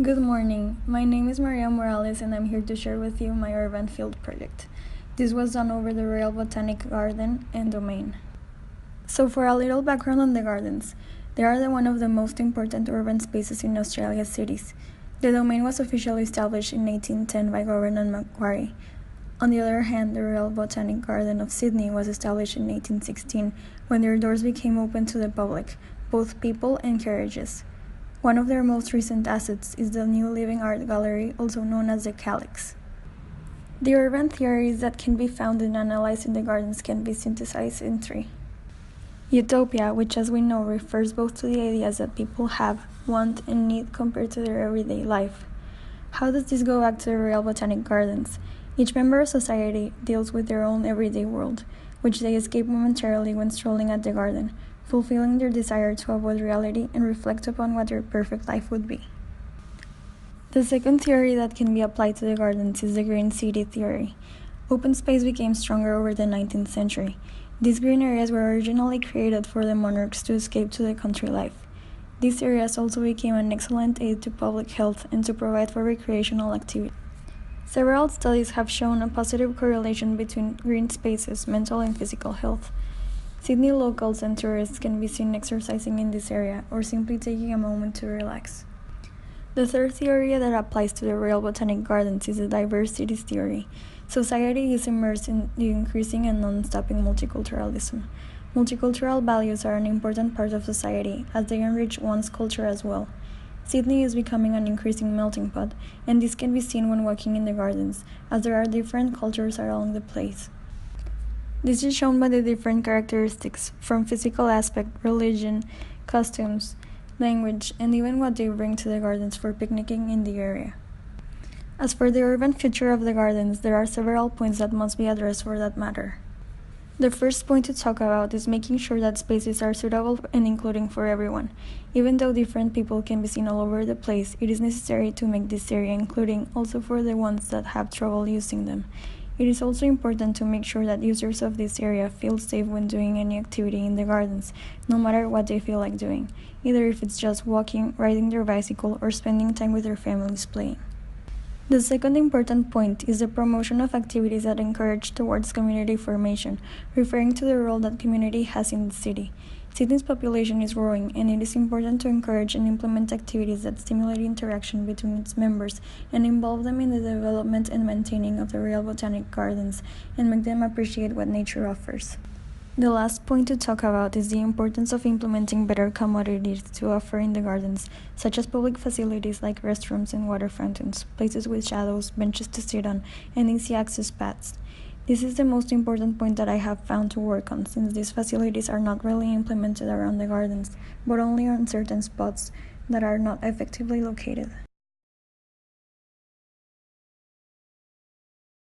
Good morning. My name is Maria Morales and I'm here to share with you my urban field project. This was done over the Royal Botanic Garden and Domain. So for a little background on the gardens, they are one of the most important urban spaces in Australia's cities. The Domain was officially established in 1810 by Governor Macquarie. On the other hand, the Royal Botanic Garden of Sydney was established in 1816 when their doors became open to the public, both people and carriages. One of their most recent assets is the new Living Art Gallery, also known as the Calyx. The urban theories that can be found and analyzed in the gardens can be synthesized in three. Utopia, which as we know refers both to the ideas that people have, want, and need compared to their everyday life. How does this go back to the Royal Botanic Gardens? Each member of society deals with their own everyday world, which they escape momentarily when strolling at the garden, fulfilling their desire to avoid reality and reflect upon what their perfect life would be. The second theory that can be applied to the gardens is the green city theory. Open space became stronger over the 19th century. These green areas were originally created for the monarchs to escape to the country life. These areas also became an excellent aid to public health and to provide for recreational activity. Several studies have shown a positive correlation between green spaces, mental and physical health. Sydney locals and tourists can be seen exercising in this area or simply taking a moment to relax. The third theory that applies to the Royal Botanic Gardens is the diversity theory. Society is immersed in the increasing and non-stopping multiculturalism. Multicultural values are an important part of society as they enrich one's culture as well. Sydney is becoming an increasing melting pot, and this can be seen when walking in the gardens, as there are different cultures along the place. This is shown by the different characteristics, from physical aspect, religion, costumes, language, and even what they bring to the gardens for picnicking in the area. As for the urban future of the gardens, there are several points that must be addressed for that matter. The first point to talk about is making sure that spaces are suitable and including for everyone. Even though different people can be seen all over the place, it is necessary to make this area including also for the ones that have trouble using them. It is also important to make sure that users of this area feel safe when doing any activity in the gardens, no matter what they feel like doing, either if it's just walking, riding their bicycle, or spending time with their families playing. The second important point is the promotion of activities that encourage towards community formation, referring to the role that community has in the city. Sydney's population is growing, and it is important to encourage and implement activities that stimulate interaction between its members and involve them in the development and maintaining of the Royal Botanic Gardens and make them appreciate what nature offers. The last point to talk about is the importance of implementing better commodities to offer in the gardens, such as public facilities like restrooms and water fountains, places with shadows, benches to sit on, and easy access paths. This is the most important point that I have found to work on, since these facilities are not really implemented around the gardens, but only on certain spots that are not effectively located.